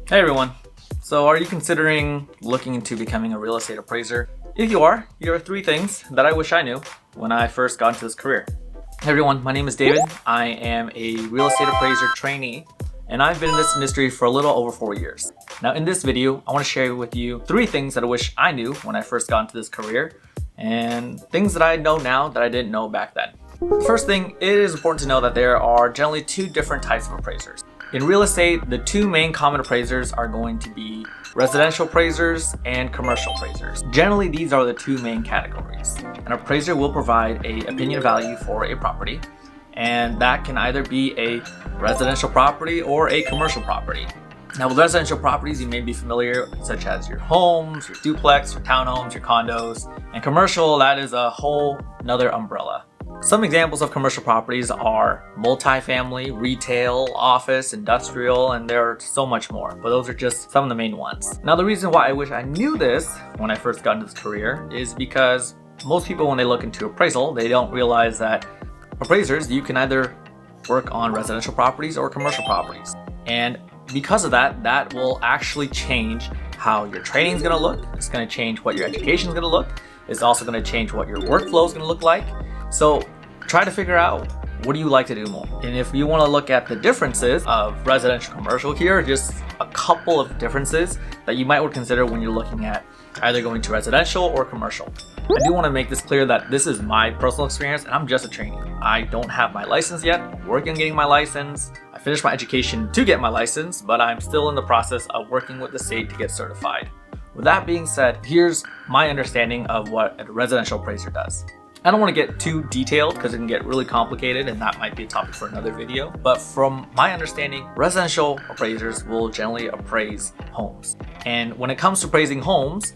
Hey everyone. So are you considering looking into becoming a real estate appraiser? If you are, here are 3 things that I wish I knew when I first got into this career. Hey everyone, my name is David. I am a real estate appraiser trainee, and I've been in this industry for a little over 4 years. Now in this video, I want to share with you 3 things that I wish I knew when I first got into this career, and things that I know now that I didn't know back then. First thing, it is important to know that there are generally 2 different types of appraisers. In real estate, the 2 main common appraisers are going to be residential appraisers and commercial appraisers. Generally, these are the 2 main categories. An appraiser will provide an opinion value for a property, and that can either be a residential property or a commercial property. Now with residential properties, you may be familiar, such as your homes, your duplex, your townhomes, your condos, and commercial, that is a whole nother umbrella. Some examples of commercial properties are multifamily, retail, office, industrial, and there are so much more, but those are just some of the main ones. Now the reason why I wish I knew this when I first got into this career is because most people, when they look into appraisal, they don't realize that appraisers, you can either work on residential properties or commercial properties. And because of that, that will actually change how your training is going to look. It's going to change what your education is going to look. It's also going to change what your workflow is going to look like. So try to figure out, what do you like to do more? And if you want to look at the differences of residential commercial, here are just a couple of differences that you might want to consider when you're looking at either going to residential or commercial. I do want to make this clear that this is my personal experience and I'm just a trainee. I don't have my license yet. I'm working on getting my license. I finished my education to get my license, but I'm still in the process of working with the state to get certified. With that being said, here's my understanding of what a residential appraiser does. I don't want to get too detailed because it can get really complicated and that might be a topic for another video. But from my understanding, residential appraisers will generally appraise homes. And when it comes to appraising homes,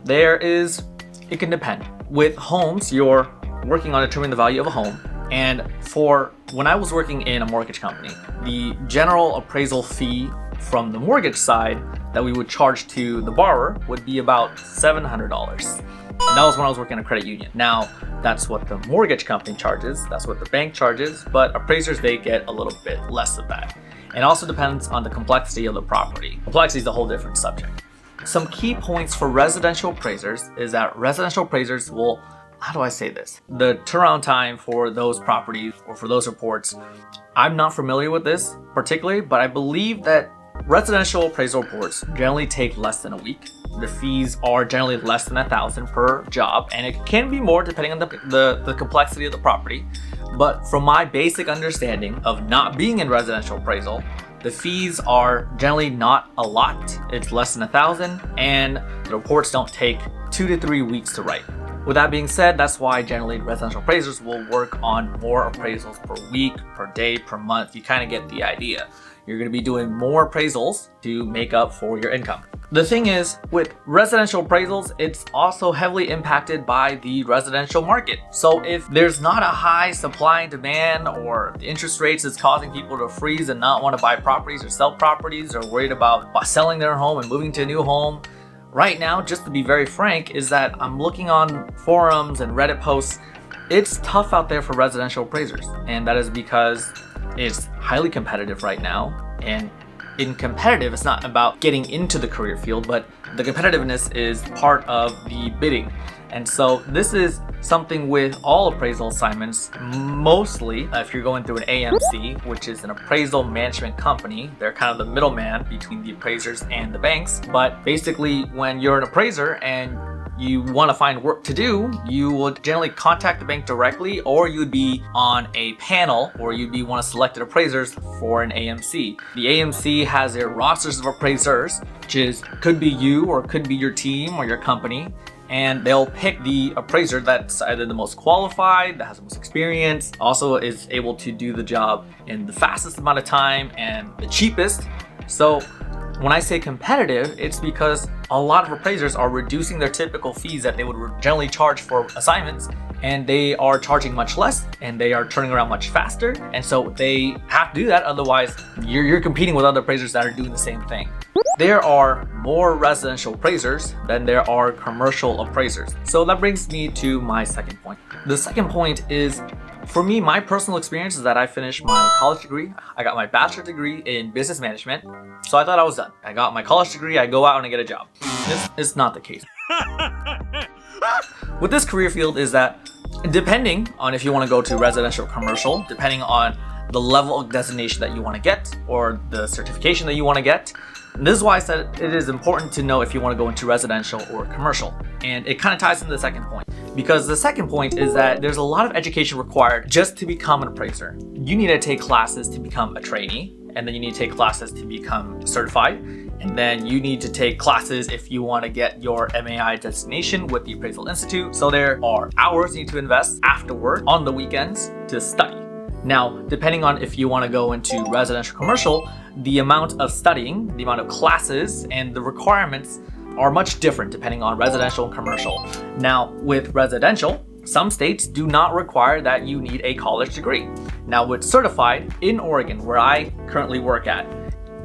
it can depend. With homes, you're working on determining the value of a home. And for when I was working in a mortgage company, the general appraisal fee from the mortgage side that we would charge to the borrower would be about $700. And that was when I was working in a credit union. Now, that's what the mortgage company charges, that's what the bank charges, but appraisers, they get a little bit less of that. It also depends on the complexity of the property. Complexity is a whole different subject. Some key points for residential appraisers is that residential appraisers will, how do I say this? The turnaround time for those properties or for those reports, I'm not familiar with this particularly, but I believe that residential appraisal reports generally take less than a week. The fees are generally less than $1,000 per job, and it can be more depending on the complexity of the property. But from my basic understanding of not being in residential appraisal, the fees are generally not a lot. It's less than $1,000, and the reports don't take 2 to 3 weeks to write. With that being said, that's why generally residential appraisers will work on more appraisals per week, per day, per month. You kind of get the idea. You're going to be doing more appraisals to make up for your income. The thing is, with residential appraisals, it's also heavily impacted by the residential market. So if there's not a high supply and demand, or the interest rates is causing people to freeze and not want to buy properties or sell properties, or worried about selling their home and moving to a new home, right now, just to be very frank, is that I'm looking on forums and Reddit posts, it's tough out there for residential appraisers. And that is because it's highly competitive right now. And in competitive, it's not about getting into the career field, but the competitiveness is part of the bidding. And so this is something with all appraisal assignments, mostly if you're going through an AMC, which is an appraisal management company. They're kind of the middleman between the appraisers and the banks. But basically, when you're an appraiser and you want to find work to do, you would generally contact the bank directly, or you'd be on a panel, or you'd be one of selected appraisers for an AMC. The AMC has their rosters of appraisers, which could be you, or could be your team or your company, and they'll pick the appraiser that's either the most qualified, that has the most experience, also is able to do the job in the fastest amount of time and the cheapest. So when I say competitive, it's because a lot of appraisers are reducing their typical fees that they would generally charge for assignments, and they are charging much less, and they are turning around much faster. And so they have to do that, otherwise you're competing with other appraisers that are doing the same thing. There are more residential appraisers than there are commercial appraisers. So that brings me to my second point. The second point is For me, my personal experience is that I finished my college degree. I got my bachelor's degree in business management. So I thought I was done. I got my college degree, I go out and I get a job. This is not the case. With this career field is that depending on if you want to go to residential or commercial, depending on the level of designation that you want to get or the certification that you want to get. And this is why I said it is important to know if you want to go into residential or commercial. And it kind of ties into the second point, because the second point is that there's a lot of education required just to become an appraiser. You need to take classes to become a trainee, and then you need to take classes to become certified, and then you need to take classes if you want to get your MAI designation with the Appraisal Institute. So there are hours you need to invest afterward on the weekends to study. Now, depending on if you want to go into residential commercial, the amount of studying, the amount of classes, and the requirements are much different depending on residential and commercial. Now, with residential, some states do not require that you need a college degree. Now, with certified in Oregon, where I currently work at,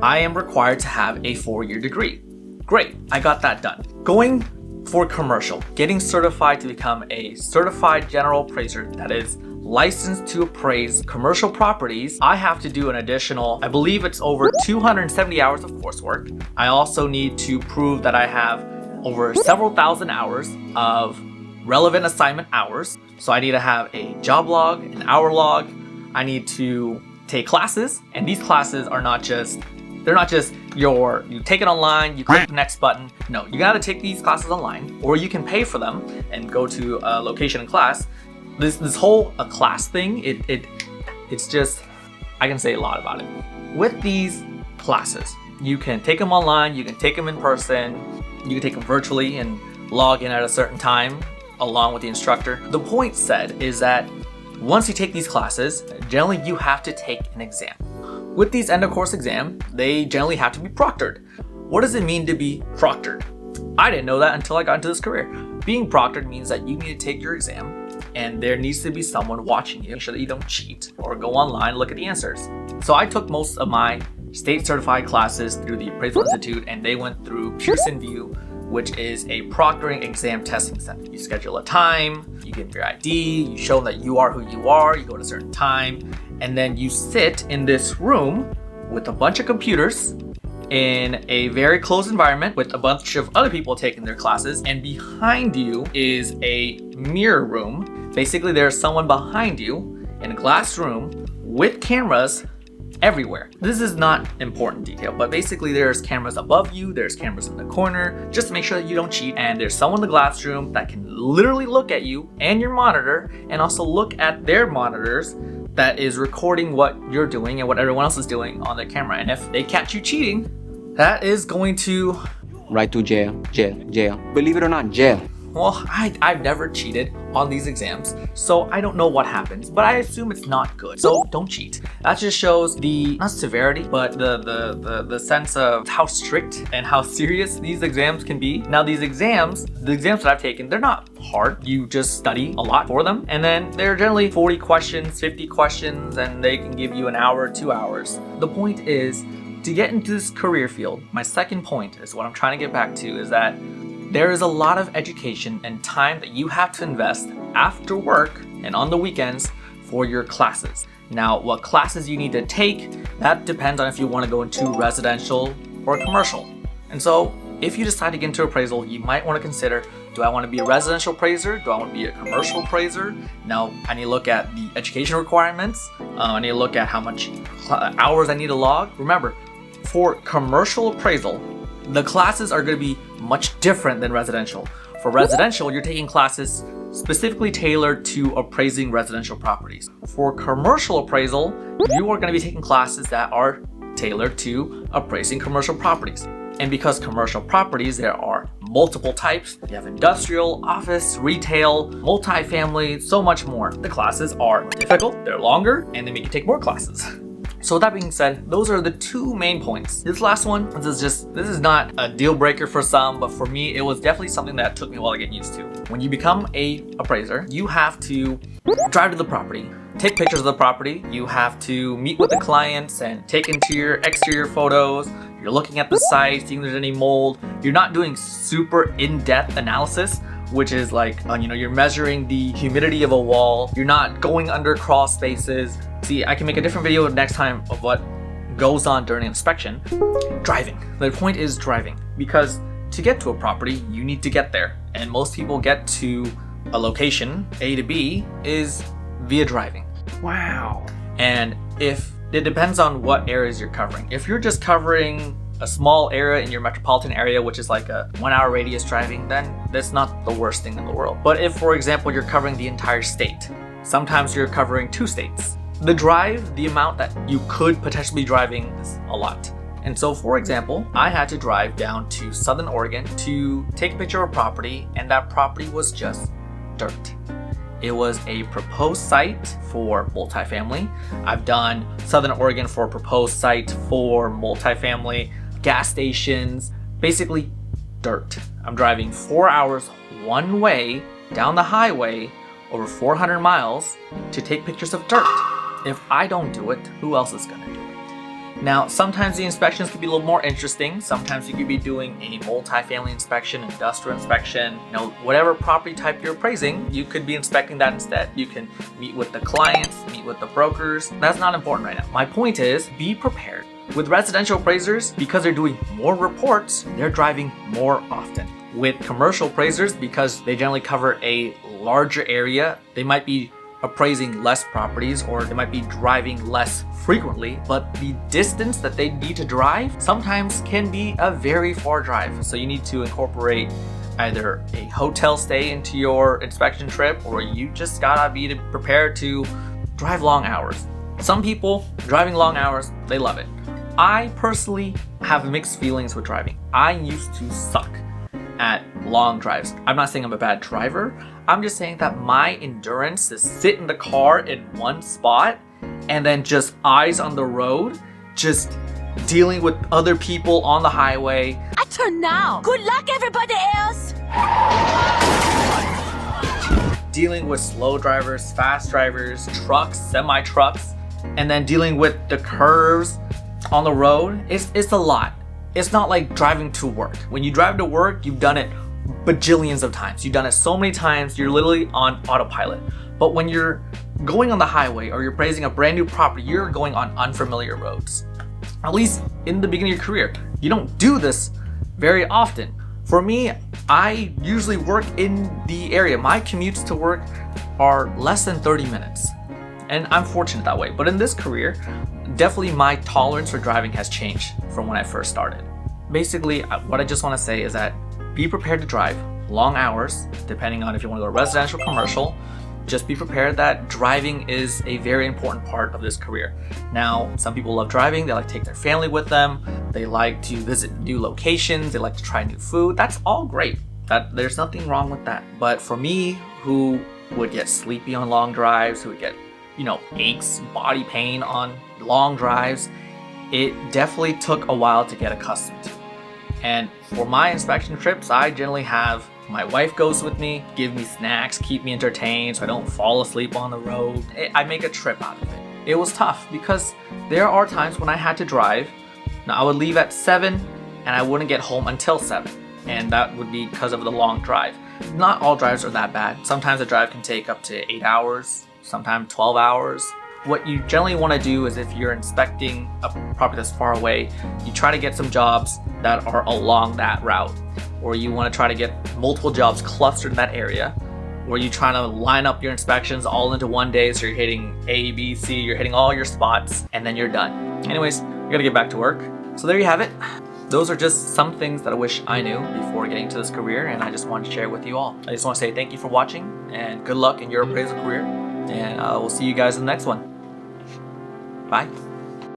I am required to have a 4-year degree. Great, I got that done. Going for commercial, getting certified to become a certified general appraiser that is licensed to appraise commercial properties, I have to do an additional, I believe it's over 270 hours of coursework. I also need to prove that I have over several thousand hours of relevant assignment hours. So I need to have a job log, an hour log. I need to take classes, and these classes are not just, they're not just you take it online, you click the next button. No, you gotta take these classes online, or you can pay for them and go to a location in class. This whole class thing, it's just, I can say a lot about it. With these classes, you can take them online, you can take them in person, you can take them virtually and log in at a certain time along with the instructor. The point said is that once you take these classes, generally you have to take an exam. With these end of course exams, they generally have to be proctored. What does it mean to be proctored? I didn't know that until I got into this career. Being proctored means that you need to take your exam and there needs to be someone watching you, make sure that you don't cheat or go online and look at the answers. So I took most of my state certified classes through the Appraisal Institute, and they went through Pearson VUE, which is a proctoring exam testing center. You schedule a time, you give your ID, you show them that you are who you are, you go at a certain time, and then you sit in this room with a bunch of computers in a very closed environment with a bunch of other people taking their classes, and behind you is a mirror room. Basically, there's someone behind you in a glass room with cameras everywhere. This is not important detail, but basically there's cameras above you, there's cameras in the corner, just to make sure that you don't cheat, and there's someone in the glass room that can literally look at you and your monitor, and also look at their monitors that is recording what you're doing and what everyone else is doing on their camera. And if they catch you cheating, that is going to... right to jail. Believe it or not, jail. Well, I've never cheated on these exams, so I don't know what happens, but I assume it's not good. So don't cheat. That just shows the, not severity, but the sense of how strict and how serious these exams can be. Now the exams that I've taken, they're not hard. You just study a lot for them, and then they're generally 40 questions, 50 questions, and they can give you an hour, 2 hours. The point is, to get into this career field, my second point is what I'm trying to get back to, is that there is a lot of education and time that you have to invest after work and on the weekends for your classes. Now, what classes you need to take, that depends on if you want to go into residential or commercial. And so if you decide to get into appraisal, you might want to consider, do I want to be a residential appraiser? Do I want to be a commercial appraiser? Now, I need to look at the education requirements. I need to look at how much hours I need to log. Remember, for commercial appraisal, the classes are going to be much different than residential. For residential, you're taking classes specifically tailored to appraising residential properties. For commercial appraisal, you are going to be taking classes that are tailored to appraising commercial properties. And because commercial properties, there are multiple types. You have industrial, office, retail, multifamily, so much more. The classes are difficult, they're longer, and they make you take more classes. So with that being said, those are the two main points. This last one, this is not a deal breaker for some, but for me, it was definitely something that took me a while to get used to. When you become a appraiser, you have to drive to the property, take pictures of the property, you have to meet with the clients and take interior, exterior photos. You're looking at the site, seeing if there's any mold. You're not doing super in-depth analysis. which is like, you're measuring the humidity of a wall. You're not going under crawl spaces. See, I can make a different video next time of what goes on during inspection. Driving. The point is driving, because to get to a property, you need to get there. And most people get to a location, A to B, is via driving. Wow. And if it depends on what areas you're covering. If you're just covering a small area in your metropolitan area, which is like a 1 hour radius driving, then that's not the worst thing in the world. But if, for example, you're covering the entire state, sometimes you're covering 2 states. The drive, the amount that you could potentially be driving is a lot. And so, for example, I had to drive down to Southern Oregon to take a picture of a property, and that property was just dirt. It was a proposed site for multifamily. I've done Southern Oregon for a proposed site for multifamily, gas stations, basically dirt. I'm driving 4 hours one way down the highway over 400 miles to take pictures of dirt. If I don't do it, who else is gonna do it? Now, sometimes the inspections could be a little more interesting. Sometimes you could be doing a multifamily inspection, industrial inspection, whatever property type you're appraising, you could be inspecting that instead. You can meet with the clients, meet with the brokers. That's not important right now. My point is, be prepared. With residential appraisers, because they're doing more reports, they're driving more often. With commercial appraisers, because they generally cover a larger area, they might be appraising less properties, or they might be driving less frequently, but the distance that they need to drive sometimes can be a very far drive. So you need to incorporate either a hotel stay into your inspection trip, or you just gotta be prepared to drive long hours. Some people driving long hours, they love it. I personally have mixed feelings with driving. I used to suck at long drives. I'm not saying I'm a bad driver. I'm just saying that my endurance to sit in the car in one spot and then just eyes on the road, just dealing with other people on the highway. I turn now. Good luck, everybody else. Dealing with slow drivers, fast drivers, trucks, semi-trucks, and then dealing with the curves on the road. It's a lot. It's not like driving to work. When you drive to work, you've done it bajillions of times. You've done it so many times, you're literally on autopilot. But when you're going on the highway or you're appraising a brand new property, you're going on unfamiliar roads. At least in the beginning of your career. You don't do this very often. For me, I usually work in the area. My commutes to work are less than 30 minutes. And I'm fortunate that way. But in this career, definitely my tolerance for driving has changed from when I first started. Basically, what I just want to say is that be prepared to drive long hours, depending on if you want to go residential or commercial. Just be prepared that driving is a very important part of this career. Now, some people love driving. They like to take their family with them. They like to visit new locations. They like to try new food. That's all great. There's nothing wrong with that. But for me, who would get sleepy on long drives, who would get aches, body pain on long drives, it definitely took a while to get accustomed to. And for my inspection trips, I generally have my wife goes with me, give me snacks, keep me entertained so I don't fall asleep on the road. I make a trip out of it. It was tough because there are times when I had to drive. Now, I would leave at 7 and I wouldn't get home until 7. And that would be because of the long drive. Not all drives are that bad. Sometimes a drive can take up to 8 hours, sometimes 12 hours. What you generally want to do is if you're inspecting a property that's far away, you try to get some jobs that are along that route. Or you want to try to get multiple jobs clustered in that area. Or you trying to line up your inspections all into one day, so you're hitting A, B, C, you're hitting all your spots, and then you're done. Anyways, you gotta get back to work. So there you have it. Those are just some things that I wish I knew before getting into this career, and I just wanted to share with you all. I just want to say thank you for watching, and good luck in your appraisal career, and we'll see you guys in the next one. Bye.